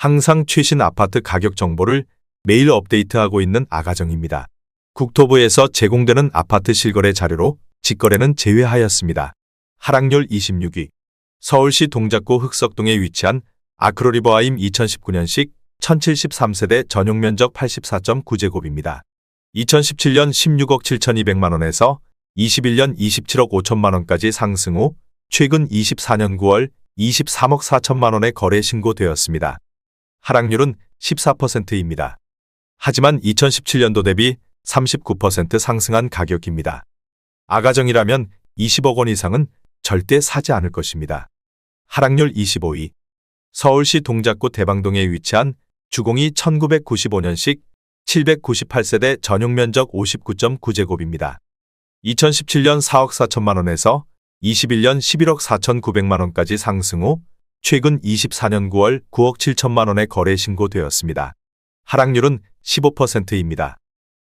항상 최신 아파트 가격 정보를 매일 업데이트하고 있는 아가정입니다. 국토부에서 제공되는 아파트 실거래 자료로 직거래는 제외하였습니다. 하락률 26위. 서울시 동작구 흑석동에 위치한 아크로리버아임 2019년식 1073세대 전용 면적 84.9제곱입니다. 2017년 16억 7,200만원에서 21년 27억 5천만원까지 상승 후 최근 24년 9월 23억 4천만원에 거래 신고되었습니다. 하락률은 14%입니다. 하지만 2017년도 대비 39% 상승한 가격입니다. 아가정이라면 20억 원 이상은 절대 사지 않을 것입니다. 하락률 25위. 서울시 동작구 대방동에 위치한 주공이 1995년식 798세대 전용 면적 59.9제곱입니다. 2017년 4억 4천만원에서 21년 11억 4,900만원까지 상승 후 최근 24년 9월 9억 7천만원에 거래 신고되었습니다. 하락률은 15%입니다.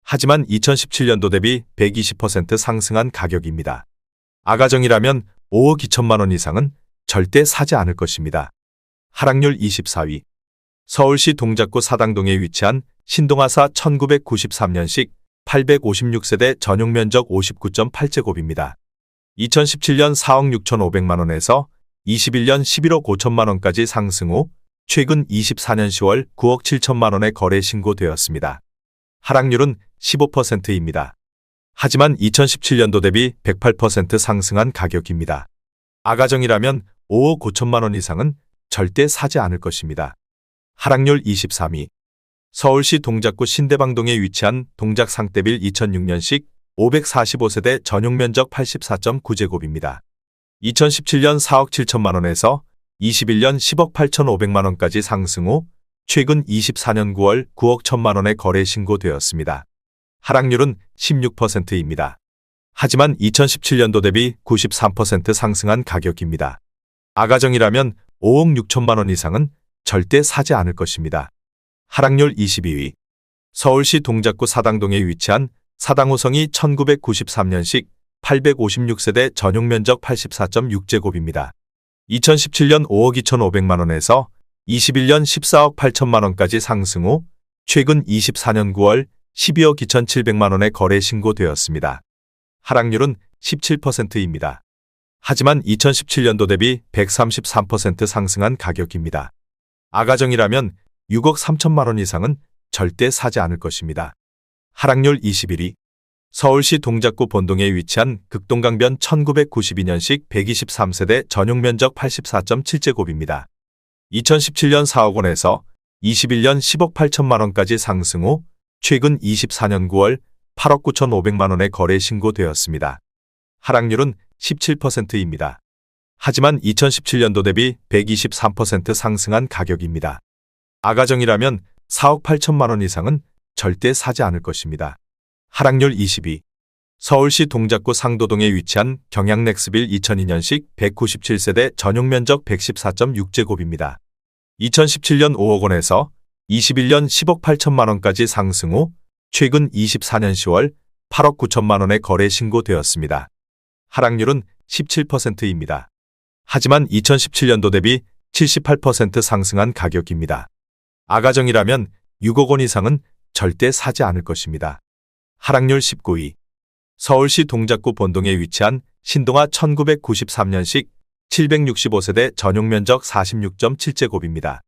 하지만 2017년도 대비 120% 상승한 가격입니다. 아가정이라면 5억 2천만원 이상은 절대 사지 않을 것입니다. 하락률 24위. 서울시 동작구 사당동에 위치한 신동아사 1993년식 856세대 전용 면적 59.8제곱입니다. 2017년 4억 6,500만원에서 21년 11억 5천만원까지 상승 후 최근 24년 10월 9억 7천만원에 거래 신고되었습니다. 하락률은 15%입니다. 하지만 2017년도 대비 108% 상승한 가격입니다. 아가정이라면 5억 5천만원 이상은 절대 사지 않을 것입니다. 하락률 23위. 서울시 동작구 신대방동에 위치한 동작상떼빌 2006년식 545세대 전용 면적 84.9제곱입니다. 2017년 4억 7천만원에서 21년 10억 8,500만원까지 상승 후 최근 24년 9월 9억 1천만원에 거래 신고되었습니다. 하락률은 16%입니다. 하지만 2017년도 대비 93% 상승한 가격입니다. 아가정이라면 5억 6천만원 이상은 절대 사지 않을 것입니다. 하락률 22위. 서울시 동작구 사당동에 위치한 사당호성이 1993년식 856세대 전용 면적 84.6제곱입니다. 2017년 5억 2,500만원에서 21년 14억 8천만원까지 상승 후 최근 24년 9월 12억 2,700만원에 거래 신고되었습니다. 하락률은 17%입니다. 하지만 2017년도 대비 133% 상승한 가격입니다. 아가정이라면 6억 3천만원 이상은 절대 사지 않을 것입니다. 하락률 21위. 서울시 동작구 본동에 위치한 극동강변 1992년식 123세대 전용 면적 84.7제곱입니다. 2017년 4억 원에서 21년 10억 8천만원까지 상승 후 최근 24년 9월 8억 9,500만원에 거래 신고되었습니다. 하락률은 17%입니다. 하지만 2017년도 대비 123% 상승한 가격입니다. 아가정이라면 4억 8천만원 이상은 절대 사지 않을 것입니다. 하락률 22. 서울시 동작구 상도동에 위치한 경양넥스빌 2002년식 197세대 전용 면적 114.6제곱입니다. 2017년 5억 원에서 21년 10억 8천만원까지 상승 후 최근 24년 10월 8억 9천만원에 거래 신고되었습니다. 하락률은 17%입니다. 하지만 2017년도 대비 78% 상승한 가격입니다. 아가정이라면 6억 원 이상은 절대 사지 않을 것입니다. 하락률 19위. 서울시 동작구 본동에 위치한 신동아 1993년식 765세대 전용 면적 46.7제곱입니다.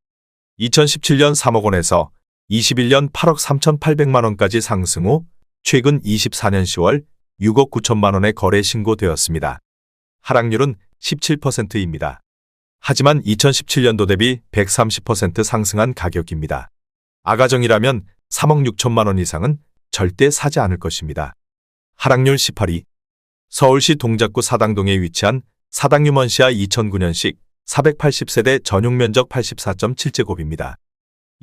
2017년 3억 원에서 21년 8억 3,800만원까지 상승 후 최근 24년 10월 6억 9천만원에 거래 신고되었습니다. 하락률은 17%입니다. 하지만 2017년도 대비 130% 상승한 가격입니다. 아가정이라면 3억 6천만원 이상은 절대 사지 않을 것입니다. 하락률 18위. 서울시 동작구 사당동에 위치한 사당유먼시아 2009년식 480세대 전용 면적 84.7제곱입니다.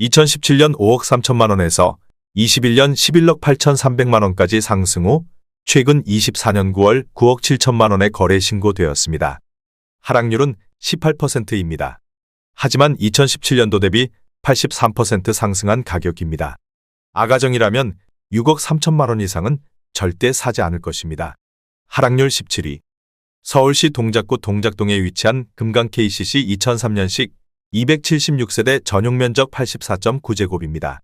2017년 5억 3천만원에서 21년 11억 8,300만원까지 상승 후 최근 24년 9월 9억 7천만원에 거래 신고되었습니다. 하락률은 18%입니다. 하지만 2017년도 대비 83% 상승한 가격입니다. 아가정이라면 6억 3천만원 이상은 절대 사지 않을 것입니다. 하락률 17위. 서울시 동작구 동작동에 위치한 금강 KCC 2003년식 276세대 전용 면적 84.9제곱입니다.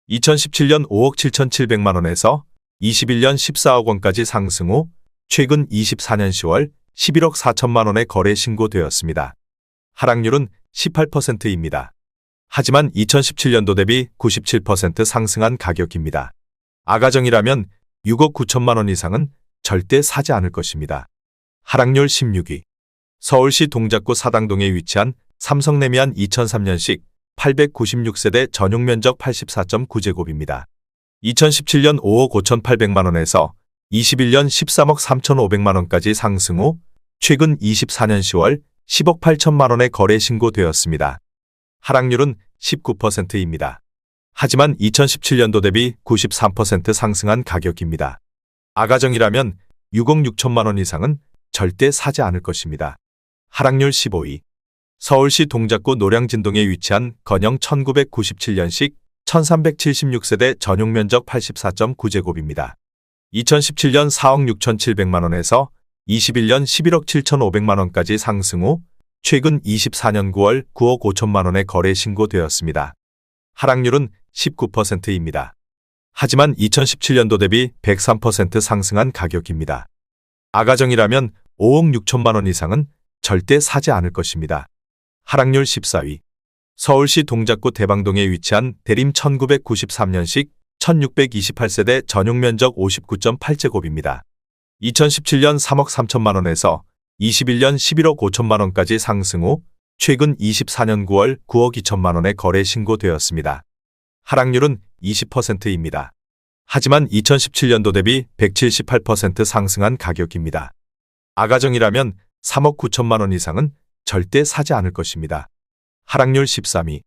2017년 5억 7,700만 원에서 21년 14억 원까지 상승 후 최근 24년 10월 11억 4천만 원에 거래 신고되었습니다. 하락률은 18%입니다. 하지만 2017년도 대비 97% 상승한 가격입니다. 아가정이라면 6억 9천만 원 이상은 절대 사지 않을 것입니다. 하락률 16위. 서울시 동작구 사당동에 위치한 삼성레미안 2003년식 896세대 전용 면적 84.9제곱입니다. 2017년 5억 5,800만 원에서 21년 13억 3,500만 원까지 상승 후 최근 24년 10월 10억 8천만 원에 거래 신고되었습니다. 하락률은 19%입니다. 하지만 2017년도 대비 93% 상승한 가격입니다. 아가정이라면 6억 6천만 원 이상은 절대 사지 않을 것입니다. 하락률 15위. 서울시 동작구 노량진동에 위치한 건영 1997년식 1376세대 전용 면적 84.9제곱입니다. 2017년 4억 6,700만 원에서 21년 11억 7,500만 원까지 상승 후 최근 24년 9월 9억 5천만 원에 거래 신고되었습니다. 하락률은 19%입니다. 하지만 2017년도 대비 103% 상승한 가격입니다. 아가정이라면 5억 6천만 원 이상은 절대 사지 않을 것입니다. 하락률 14위. 서울시 동작구 대방동에 위치한 대림 1993년식 1628세대 전용 면적 59.8제곱입니다. 2017년 3억 3천만 원에서 21년 11억 5천만 원까지 상승 후 최근 24년 9월 9억 2천만 원에 거래 신고되었습니다. 하락률은 20%입니다. 하지만 2017년도 대비 178% 상승한 가격입니다. 아가정이라면 3억 9천만 원 이상은 절대 사지 않을 것입니다. 하락률 13위.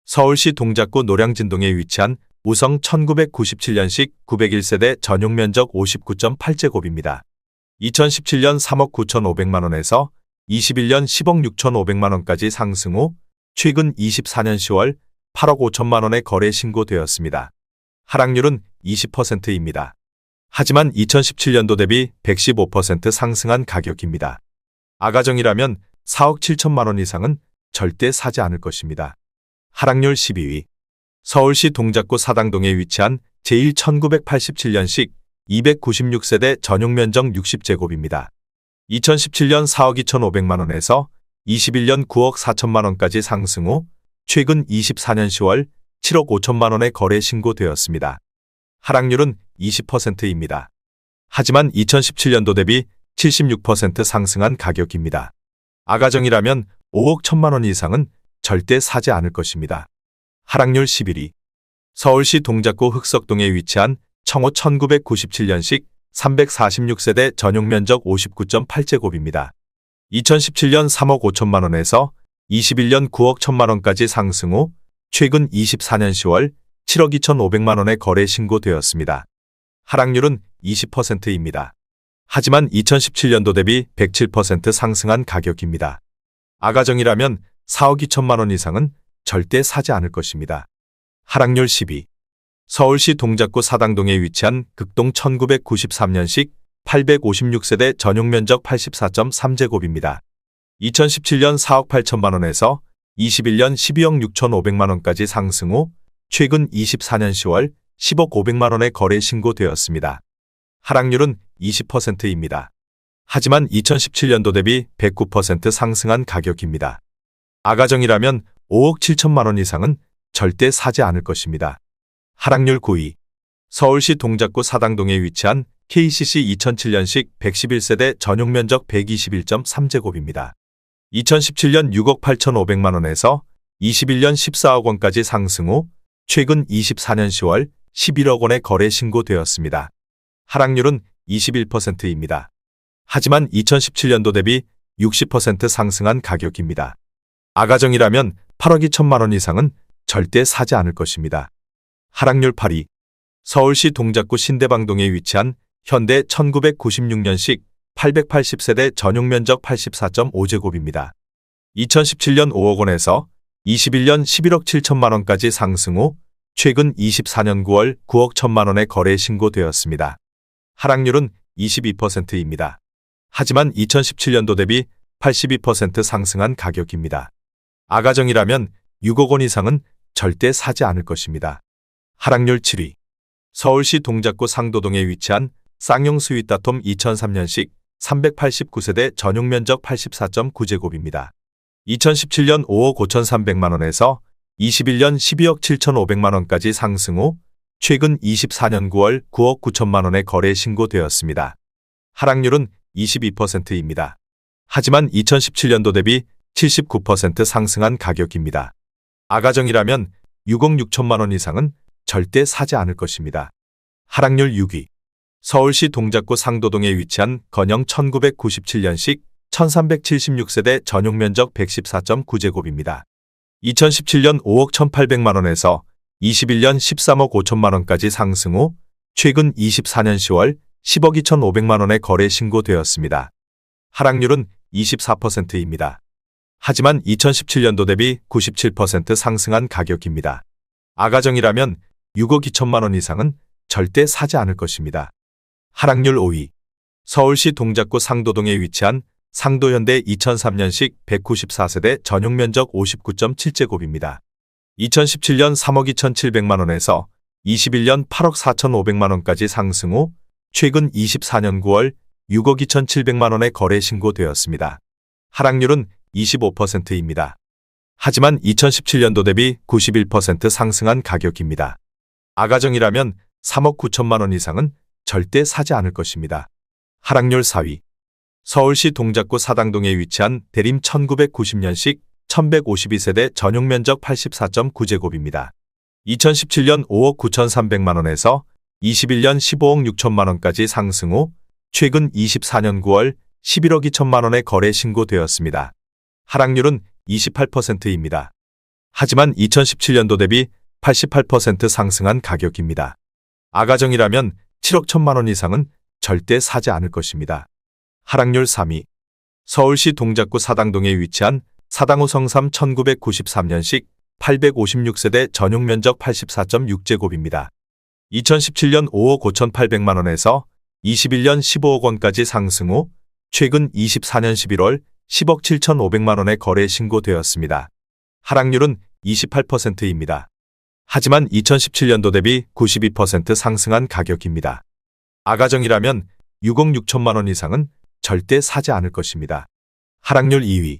서울시 동작구 노량진동에 위치한 우성 1997년식 901세대 전용 면적 59.8제곱입니다. 2017년 3억 9,500만 원에서 21년 10억 6,500만 원까지 상승 후 최근 24년 10월 8억 5천만 원에 거래 신고되었습니다. 하락률은 20%입니다. 하지만 2017년도 대비 115% 상승한 가격입니다. 아가정이라면 4억 7천만 원 이상은 절대 사지 않을 것입니다. 하락률 12위. 서울시 동작구 사당동에 위치한 제1 1987년식 296세대 전용 면적 60제곱입니다. 2017년 4억 2,500만 원에서 21년 9억 4천만 원까지 상승 후 최근 24년 10월 7억 5천만 원에 거래 신고되었습니다. 하락률은 20%입니다. 하지만 2017년도 대비 76% 상승한 가격입니다. 아가정이라면 5억 1천만 원 이상은 절대 사지 않을 것입니다. 하락률 11위. 서울시 동작구 흑석동에 위치한 청호 1997년식 346세대 전용 면적 59.8제곱입니다. 2017년 3억 5천만 원에서 21년 9억 1천만 원까지 상승 후 최근 24년 10월 7억 2,500만 원에 거래 신고되었습니다. 하락률은 20%입니다. 하지만 2017년도 대비 107% 상승한 가격입니다. 아가정이라면 4억 2천만 원 이상은 절대 사지 않을 것입니다. 하락률 10위. 서울시 동작구 사당동에 위치한 극동 1993년식 856세대 전용 면적 84.3제곱입니다. 2017년 4억 8천만 원에서 21년 12억 6,500만 원까지 상승 후 최근 24년 10월 10억 500만 원에 거래 신고되었습니다. 하락률은 20%입니다. 하지만 2017년도 대비 109% 상승한 가격입니다. 아가정이라면 5억 7천만 원 이상은 절대 사지 않을 것입니다. 하락률 9위. 서울시 동작구 사당동에 위치한 KCC 2007년식 111세대 전용 면적 121.3제곱입니다. 2017년 6억 8,500만 원에서 21년 14억 원까지 상승 후 최근 24년 10월 11억 원에 거래 신고되었습니다. 하락률은 21%입니다. 하지만 2017년도 대비 60% 상승한 가격입니다. 아가정이라면 8억 2천만 원 이상은 절대 사지 않을 것입니다. 하락률 8위. 서울시 동작구 신대방동에 위치한 현대 1996년식 880세대 전용 면적 84.5제곱입니다. 2017년 5억 원에서 21년 11억 7천만 원까지 상승 후 최근 24년 9월 9억 1천만 원에 거래 신고되었습니다. 하락률은 22%입니다. 하지만 2017년도 대비 82% 상승한 가격입니다. 아가정이라면 6억 원 이상은 절대 사지 않을 것입니다. 하락률 7위. 서울시 동작구 상도동에 위치한 쌍용 스위타톰 2003년식 389세대 전용 면적 84.9제곱입니다. 2017년 5억 5,300만 원에서 21년 12억 7,500만 원까지 상승 후 최근 24년 9월 9억 9천만 원에 거래 신고되었습니다. 하락률은 22%입니다. 하지만 2017년도 대비 79% 상승한 가격입니다. 아가정이라면 6억 6천만 원 이상은 절대 사지 않을 것입니다. 하락률 6위. 서울시 동작구 상도동에 위치한 건영 1997년식 1376세대 전용 면적 114.9제곱입니다. 2017년 5억 1,800만 원에서 21년 13억 5천만 원까지 상승 후 최근 24년 10월 10억 2,500만 원에 거래 신고되었습니다. 하락률은 24%입니다. 하지만 2017년도 대비 97% 상승한 가격입니다. 아가정이라면 6억 2천만 원 이상은 절대 사지 않을 것입니다. 하락률 5위. 서울시 동작구 상도동에 위치한 상도현대 2003년식 194세대 전용 면적 59.7제곱입니다. 2017년 3억 2,700만 원에서 21년 8억 4,500만 원까지 상승 후 최근 24년 9월 6억 2,700만 원에 거래 신고되었습니다. 하락률은 25%입니다. 하지만 2017년도 대비 91% 상승한 가격입니다. 아가정이라면 3억 9천만 원 이상은 절대 사지 않을 것입니다. 하락률 4위. 서울시 동작구 사당동에 위치한 대림 1990년식 1152세대 전용 면적 84.9제곱입니다. 2017년 5억 9,300만 원에서 21년 15억 6천만 원까지 상승 후 최근 24년 9월 11억 2천만 원에 거래 신고되었습니다. 하락률은 28%입니다. 하지만 2017년도 대비 88% 상승한 가격입니다. 아가정이라면 7억 1천만 원 이상은 절대 사지 않을 것입니다. 하락률 3위. 서울시 동작구 사당동에 위치한 사당호 성삼 1993년식 856세대 전용 면적 84.6제곱입니다. 2017년 5억 5,800만 원에서 21년 15억 원까지 상승 후 최근 24년 11월 10억 7,500만 원에 거래 신고되었습니다. 하락률은 28%입니다. 하지만 2017년도 대비 92% 상승한 가격입니다. 아가정이라면 6억 6천만 원 이상은 절대 사지 않을 것입니다. 하락률 2위.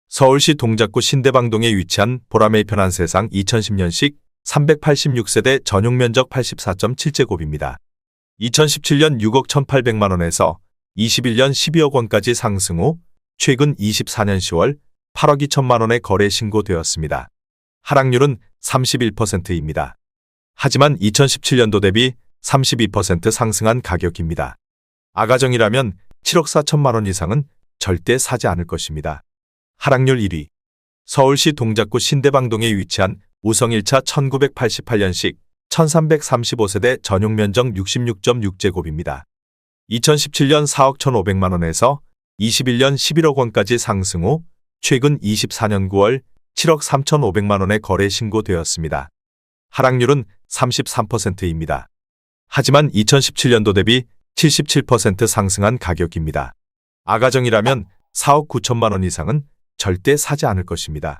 서울시 동작구 신대방동에 위치한 보람의 편한 세상 2010년식 386세대 전용 면적 84.7제곱입니다. 2017년 6억 1,800만 원에서 21년 12억 원까지 상승 후 최근 24년 10월 8억 2천만 원에 거래 신고되었습니다. 하락률은 31%입니다. 하지만 2017년도 대비 32% 상승한 가격입니다. 아가정이라면 7억 4천만 원 이상은 절대 사지 않을 것입니다. 하락률 1위. 서울시 동작구 신대방동에 위치한 우성 1차 1988년식 1335세대 전용 면적 66.6제곱입니다. 2017년 4억 1,500만 원에서 21년 11억 원까지 상승 후 최근 24년 9월 7억 3,500만 원에 거래 신고되었습니다. 하락률은 33%입니다. 하지만 2017년도 대비 77% 상승한 가격입니다. 아가정이라면 4억 9천만 원 이상은 절대 사지 않을 것입니다.